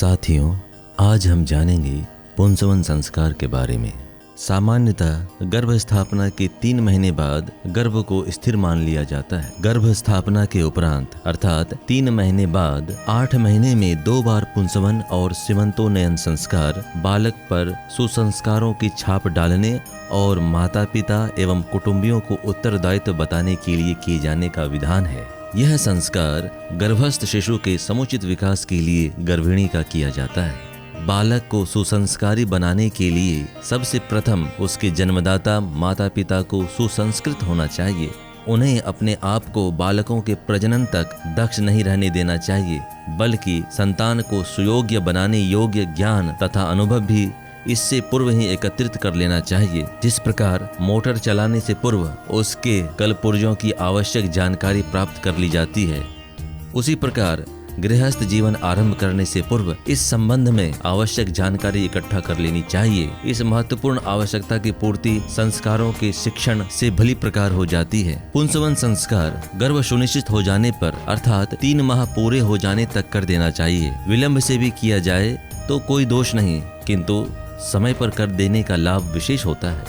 साथियों, आज हम जानेंगे पुंसवन संस्कार के बारे में। सामान्यतः गर्भ स्थापना के 3 महीने बाद गर्भ को स्थिर मान लिया जाता है। गर्भ स्थापना के उपरांत अर्थात 3 महीने बाद 8 महीने में 2 बार पुंसवन और सीमंतोन्नयन संस्कार बालक पर सुसंस्कारों की छाप डालने और माता पिता एवं कुटुंबियों को उत्तरदायित्व बताने के लिए किए जाने का विधान है। यह संस्कार गर्भस्थ शिशु के समुचित विकास के लिए गर्भिणी का किया जाता है। बालक को सुसंस्कारी बनाने के लिए सबसे प्रथम उसके जन्मदाता माता पिता को सुसंस्कृत होना चाहिए। उन्हें अपने आप को बालकों के प्रजनन तक दक्ष नहीं रहने देना चाहिए, बल्कि संतान को सुयोग्य बनाने योग्य ज्ञान तथा अनुभव भी इससे पूर्व ही एकत्रित कर लेना चाहिए। जिस प्रकार मोटर चलाने से पूर्व उसके कलपुर्जों की आवश्यक जानकारी प्राप्त कर ली जाती है, उसी प्रकार गृहस्थ जीवन आरंभ करने से पूर्व इस संबंध में आवश्यक जानकारी इकट्ठा कर लेनी चाहिए। इस महत्वपूर्ण आवश्यकता की पूर्ति संस्कारों के शिक्षण से भली प्रकार हो जाती है। पुंसवन संस्कार गर्भ सुनिश्चित हो जाने पर अर्थात 3 माह पूरे हो जाने तक कर देना चाहिए। विलंब से भी किया जाए तो कोई दोष नहीं, किंतु समय पर कर देने का लाभ विशेष होता है।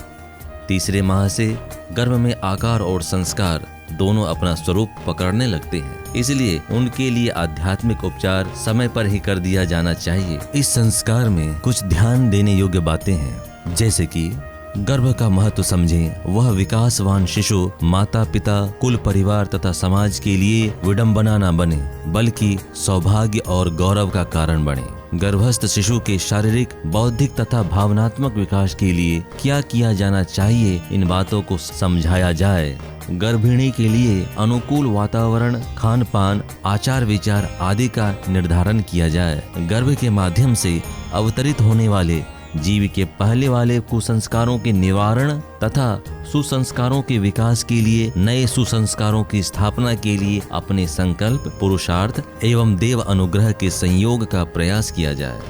तीसरे माह से गर्भ में आकार और संस्कार दोनों अपना स्वरूप पकड़ने लगते हैं, इसलिए उनके लिए आध्यात्मिक उपचार समय पर ही कर दिया जाना चाहिए। इस संस्कार में कुछ ध्यान देने योग्य बातें हैं, जैसे कि गर्भ का महत्व समझें। वह विकासवान शिशु माता पिता कुल परिवार तथा समाज के लिए विडंबना न बने, बल्कि सौभाग्य और गौरव का कारण बने। गर्भस्थ शिशु के शारीरिक, बौद्धिक तथा भावनात्मक विकास के लिए क्या किया जाना चाहिए, इन बातों को समझाया जाए। गर्भिणी के लिए अनुकूल वातावरण, खान पान, आचार विचार आदि का निर्धारण किया जाए। गर्भ के माध्यम से अवतरित होने वाले जीव के पहले वाले कुसंस्कारों के निवारण तथा सुसंस्कारों के विकास के लिए नए सुसंस्कारों की स्थापना के लिए अपने संकल्प, पुरुषार्थ एवं देव अनुग्रह के संयोग का प्रयास किया जाए।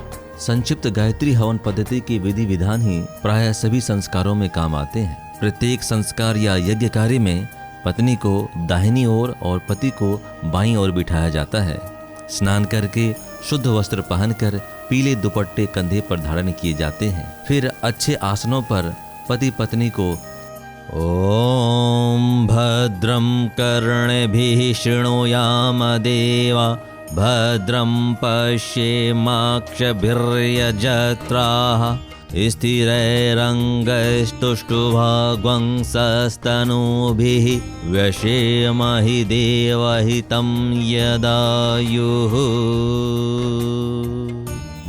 संक्षिप्त गायत्री हवन पद्धति के विधि विधान ही प्रायः सभी संस्कारों में काम आते हैं। प्रत्येक संस्कार या यज्ञ कार्य में पत्नी को दाहिनी ओर और पति को बाईं ओर बिठाया जाता है। स्नान करके शुद्ध वस्त्र पहनकर पीले दुपट्टे कंधे पर धारण किए जाते हैं। फिर अच्छे आसनों पर पति पत्नी को ओम भद्रं कर्णेभिः शृणुयाम देवा भद्रं पश्येमाक्षभिर्यजत्राः स्थिरैरङ्गैस्तुष्टुभाग्वंसस्तनूभिः व्यशेमहि देवहितं यदायुः।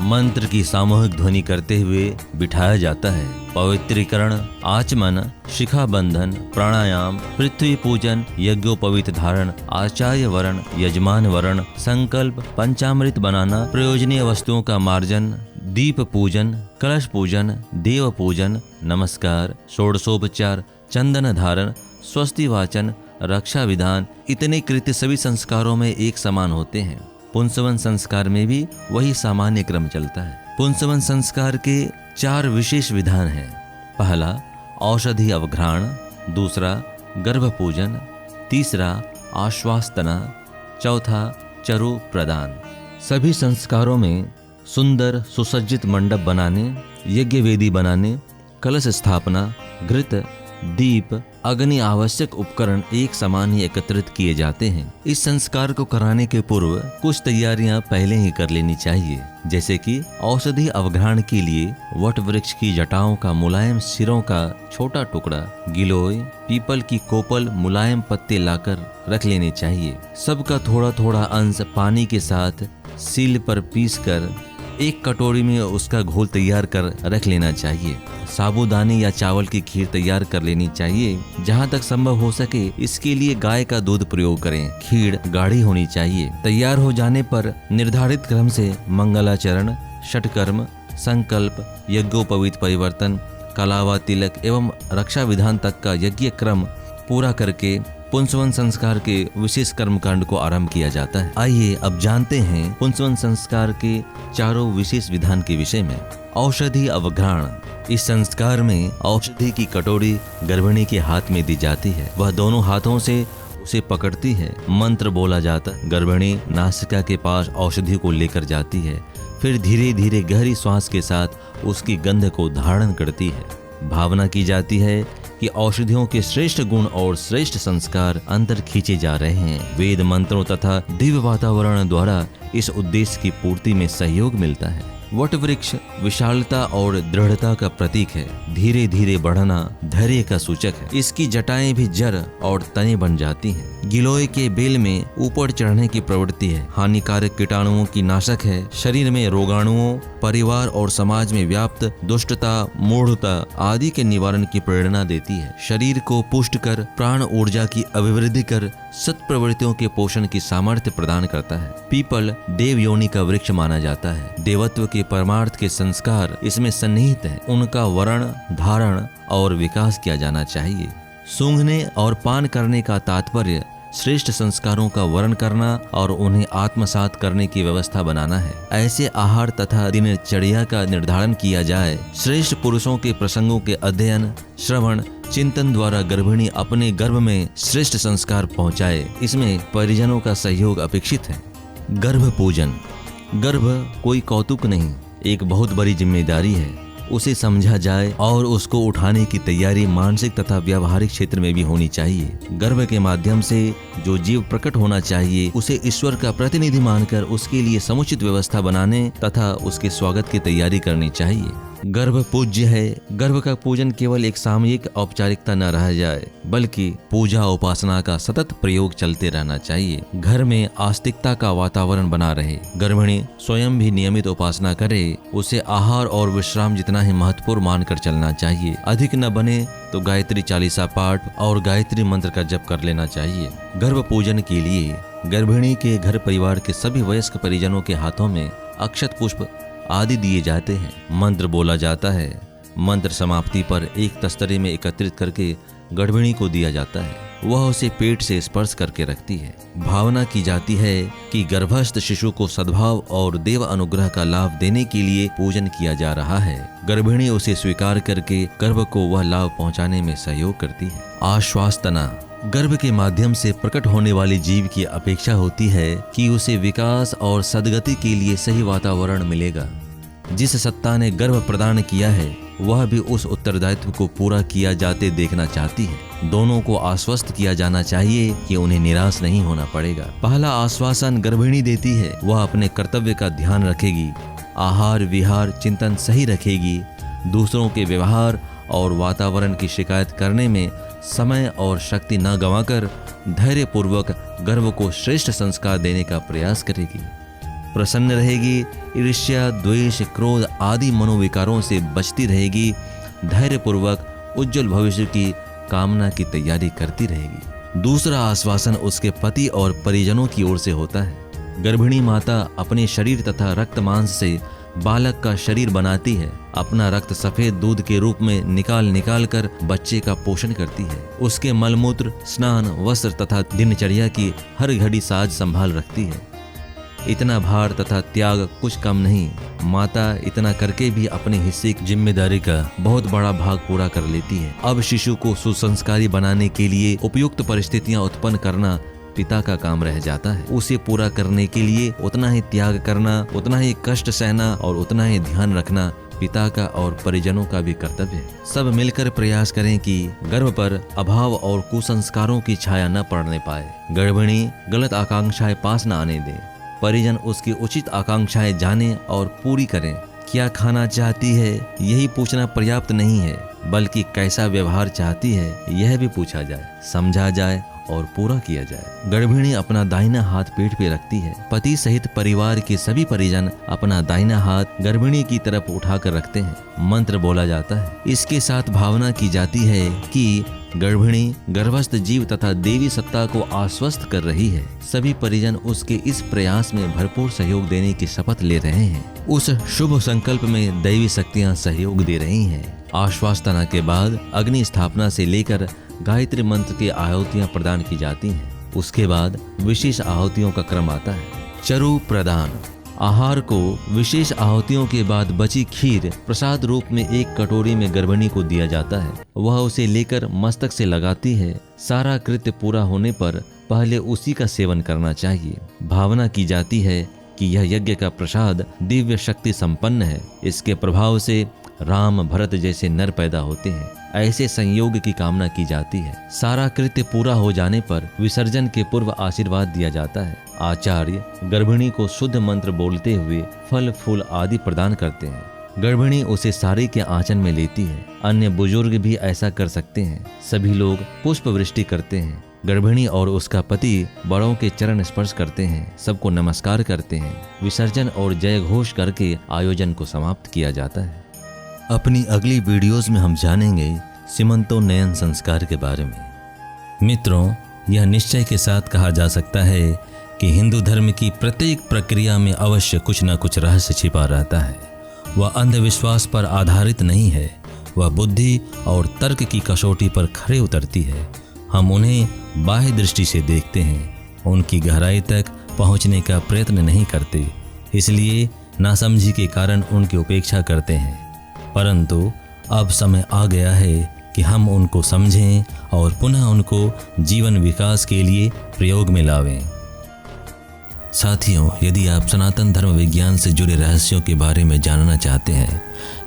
मंत्र की सामूहिक ध्वनि करते हुए बिठाया जाता है। पवित्रीकरण, आचमन, शिखा बंधन, प्राणायाम, पृथ्वी पूजन, यज्ञोपवीत धारण, आचार्य वरण, यजमान वरण, संकल्प, पंचामृत बनाना, प्रयोजनीय वस्तुओं का मार्जन, दीप पूजन, कलश पूजन, देव पूजन, नमस्कार, षोडशोपचार, चंदन धारण, स्वस्ति वाचन, रक्षा विधान, इतने कृत्य सभी संस्कारों में एक समान होते हैं। पुंसवन संस्कार में भी वही सामान्य क्रम चलता है। पुंसवन संस्कार के 4 विशेष विधान हैं। पहला औषधि अवघ्राण, दूसरा गर्भ पूजन, तीसरा आश्वासतना, चौथा चरु प्रदान। सभी संस्कारों में सुंदर सुसज्जित मंडप बनाने, यज्ञ वेदी बनाने, कलश स्थापना, घृत, दीप, अग्नि आवश्यक उपकरण एक समान ही एकत्रित किए जाते हैं। इस संस्कार को कराने के पूर्व कुछ तैयारियां पहले ही कर लेनी चाहिए, जैसे कि औषधि अवघ्राण के लिए वट वृक्ष की जटाओं का मुलायम सिरों का छोटा टुकड़ा, गिलोय, पीपल की कोपल मुलायम पत्ते लाकर रख लेने चाहिए। सबका थोड़ा थोड़ा अंश पानी के साथ सील पर पीसकर एक कटोरी में उसका घोल तैयार कर रख लेना चाहिए। साबूदाने या चावल की खीर तैयार कर लेनी चाहिए। जहाँ तक संभव हो सके इसके लिए गाय का दूध प्रयोग करें। खीर गाढ़ी होनी चाहिए। तैयार हो जाने पर निर्धारित क्रम से मंगलाचरण, षटकर्म, संकल्प, यज्ञोपवीत परिवर्तन, कलावा तिलक एवं रक्षा विधान तक का यज्ञ क्रम पूरा करके पुंसवन संस्कार के विशेष कर्मकांड को आरंभ किया जाता है। आइए अब जानते हैं पुंसवन संस्कार के 4 विशेष विधान के विषय में। औषधि अवघ्राण। इस संस्कार में औषधि की कटोरी गर्भिणी के हाथ में दी जाती है। वह दोनों हाथों से उसे पकड़ती है। मंत्र बोला जाता। गर्भिणी नासिका के पास औषधि को लेकर जाती है। फिर धीरे धीरे गहरी श्वास के साथ उसकी गंध को धारण करती है। भावना की जाती है कि औषधियों के श्रेष्ठ गुण और श्रेष्ठ संस्कार अंतर खींचे जा रहे हैं। वेद मंत्रों तथा दिव्य वातावरण द्वारा इस उद्देश्य की पूर्ति में सहयोग मिलता है। वट वृक्ष विशालता और दृढ़ता का प्रतीक है। धीरे धीरे बढ़ना धैर्य का सूचक है। इसकी जटाएं भी जड़ और तने बन जाती हैं। गिलोय के बेल में ऊपर चढ़ने की प्रवृत्ति है। हानिकारक कीटाणुओं की नाशक है। शरीर में रोगाणुओं, परिवार और समाज में व्याप्त दुष्टता, मूढ़ता आदि के निवारण की प्रेरणा देती है। शरीर को पुष्ट कर, प्राण ऊर्जा की अभिवृद्धि कर, सत प्रवृत्तियों के पोषण की सामर्थ्य प्रदान करता है। पीपल देव योनि का वृक्ष माना जाता है। देवत्व के परमार्थ के संस्कार इसमें सन्निहित है। उनका वर्ण, धारण और विकास किया जाना चाहिए। सूंघने और पान करने का तात्पर्य श्रेष्ठ संस्कारों का वर्ण करना और उन्हें आत्मसात करने की व्यवस्था बनाना है। ऐसे आहार तथा दिनचर्या का निर्धारण किया जाए। श्रेष्ठ पुरुषों के प्रसंगों के अध्ययन, श्रवण, चिंतन द्वारा गर्भिणी अपने गर्भ में श्रेष्ठ संस्कार पहुंचाए। इसमें परिजनों का सहयोग अपेक्षित है। गर्भ पूजन। गर्भ कोई कौतुक नहीं, एक बहुत बड़ी जिम्मेदारी है। उसे समझा जाए और उसको उठाने की तैयारी मानसिक तथा व्यावहारिक क्षेत्र में भी होनी चाहिए। गर्भ के माध्यम से जो जीव प्रकट होना चाहिए उसे ईश्वर का प्रतिनिधि मानकर उसके लिए समुचित व्यवस्था बनाने तथा उसके स्वागत की तैयारी करनी चाहिए। गर्भ पूज्य है। गर्भ का पूजन केवल एक सामयिक औपचारिकता न रह जाए, बल्कि पूजा उपासना का सतत प्रयोग चलते रहना चाहिए। घर में आस्तिकता का वातावरण बना रहे। गर्भिणी स्वयं भी नियमित उपासना करे। उसे आहार और विश्राम जितना ही महत्वपूर्ण मानकर चलना चाहिए। अधिक न बने तो गायत्री चालीसा पाठ और गायत्री मंत्र का जप कर लेना चाहिए। गर्भ पूजन के लिए गर्भिणी के घर परिवार के सभी वयस्क परिजनों के हाथों में अक्षत पुष्प आदि दिए जाते हैं। मंत्र बोला जाता है। मंत्र समाप्ति पर एक तस्तरे में एकत्रित करके गर्भिणी को दिया जाता है। वह उसे पेट से स्पर्श करके रखती है। भावना की जाती है कि गर्भस्थ शिशु को सद्भाव और देव अनुग्रह का लाभ देने के लिए पूजन किया जा रहा है। गर्भिणी उसे स्वीकार करके गर्भ को वह लाभ पहुंचाने में सहयोग करती है। आश्वासना। गर्भ के माध्यम से प्रकट होने वाले जीव की अपेक्षा होती है कि उसे विकास और सद्गति के लिए सही वातावरण मिलेगा। जिस सत्ता ने गर्भ प्रदान किया है वह भी उस उत्तरदायित्व को पूरा किया जाते देखना चाहती है। दोनों को आश्वस्त किया जाना चाहिए कि उन्हें निराश नहीं होना पड़ेगा। पहला आश्वासन गर्भिणी देती है। वह अपने कर्तव्य का ध्यान रखेगी, आहार विहार चिंतन सही रखेगी, दूसरों के व्यवहार और वातावरण की शिकायत करने में समय और शक्ति न गंवाकर धैर्यपूर्वक गर्भ को श्रेष्ठ संस्कार देने का प्रयास करेगी। प्रसन्न रहेगी, ईर्ष्या, द्वेष, क्रोध आदि मनोविकारों से बचती रहेगी। धैर्यपूर्वक उज्जवल भविष्य की कामना की तैयारी करती रहेगी। दूसरा आश्वासन उसके पति और परिजनों की ओर से होता है। गर्भिणी माता अपने शरीर तथा रक्त मांस से बालक का शरीर बनाती है। अपना रक्त सफेद दूध के रूप में निकाल कर बच्चे का पोषण करती है। उसके मलमूत्र, स्नान, वस्त्र तथा दिनचर्या की हर घड़ी साज संभाल रखती है। इतना भार तथा त्याग कुछ कम नहीं। माता इतना करके भी अपने हिस्से की जिम्मेदारी का बहुत बड़ा भाग पूरा कर लेती है। अब शिशु को सुसंस्कारी बनाने के लिए उपयुक्त परिस्थितियां उत्पन्न करना पिता का काम रह जाता है। उसे पूरा करने के लिए उतना ही त्याग करना, उतना ही कष्ट सहना और उतना ही ध्यान रखना पिता का और परिजनों का भी कर्तव्य है। सब मिलकर प्रयास करें कि गर्भ पर अभाव और कुसंस्कारों की छाया न पड़ने पाए। गर्भिणी गलत आकांक्षाएं पास न आने दे। परिजन उसकी उचित आकांक्षाएं जाने और पूरी करें। क्या खाना चाहती है यही पूछना पर्याप्त नहीं है, बल्कि कैसा व्यवहार चाहती है यह भी पूछा जाए, समझा जाए और पूरा किया जाए। गर्भिणी अपना दाहिना हाथ पेट पे रखती है। पति सहित परिवार के सभी परिजन अपना दाहिना हाथ गर्भिणी की तरफ उठाकर रखते हैं। मंत्र बोला जाता है। इसके साथ भावना की जाती है कि गर्भिणी गर्भस्थ जीव तथा देवी सत्ता को आश्वस्त कर रही है। सभी परिजन उसके इस प्रयास में भरपूर सहयोग देने की शपथ ले रहे हैं। उस शुभ संकल्प में दैवी शक्तियां सहयोग दे रही हैं। आश्वासना के बाद अग्नि स्थापना से लेकर गायत्री मंत्र की आहुतियां प्रदान की जाती हैं। उसके बाद विशेष आहुतियों का क्रम आता है। चरु प्रदान। आहार को विशेष आहुतियों के बाद बची खीर प्रसाद रूप में एक कटोरी में गर्भिणी को दिया जाता है। वह उसे लेकर मस्तक से लगाती है। सारा कृत्य पूरा होने पर पहले उसी का सेवन करना चाहिए। भावना की जाती है कि यह यज्ञ का प्रसाद दिव्य शक्ति संपन्न है। इसके प्रभाव से राम भरत जैसे नर पैदा होते हैं। ऐसे संयोग की कामना की जाती है। सारा कृत्य पूरा हो जाने पर विसर्जन के पूर्व आशीर्वाद दिया जाता है। आचार्य गर्भिणी को शुद्ध मंत्र बोलते हुए फल फूल आदि प्रदान करते हैं। गर्भिणी उसे साड़ी के आंचल में लेती है। अन्य बुजुर्ग भी ऐसा कर सकते हैं। सभी लोग पुष्प वृष्टि करते हैं। गर्भिणी और उसका पति बड़ों के चरण स्पर्श करते हैं, सबको नमस्कार करते हैं। विसर्जन और जय घोष करके आयोजन को समाप्त किया जाता है। अपनी अगली वीडियोस में हम जानेंगे सीमंतोन्नयन संस्कार के बारे में। मित्रों, यह निश्चय के साथ कहा जा सकता है कि हिंदू धर्म की प्रत्येक प्रक्रिया में अवश्य कुछ न कुछ रहस्य छिपा रहता है। वह अंधविश्वास पर आधारित नहीं है, वह बुद्धि और तर्क की कसौटी पर खरे उतरती है। हम उन्हें बाह्य दृष्टि से देखते हैं, उनकी गहराई तक पहुंचने का प्रयत्न नहीं करते, इसलिए नासमझी के कारण उनकी उपेक्षा करते हैं। परंतु अब समय आ गया है कि हम उनको समझें और पुनः उनको जीवन विकास के लिए प्रयोग में लावें। साथियों, यदि आप सनातन धर्म विज्ञान से जुड़े रहस्यों के बारे में जानना चाहते हैं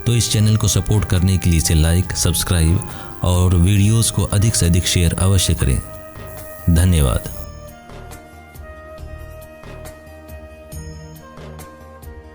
तो इस चैनल को सपोर्ट करने के लिए इसे लाइक, सब्सक्राइब और वीडियोस को अधिक से अधिक शेयर अवश्य करें। धन्यवाद।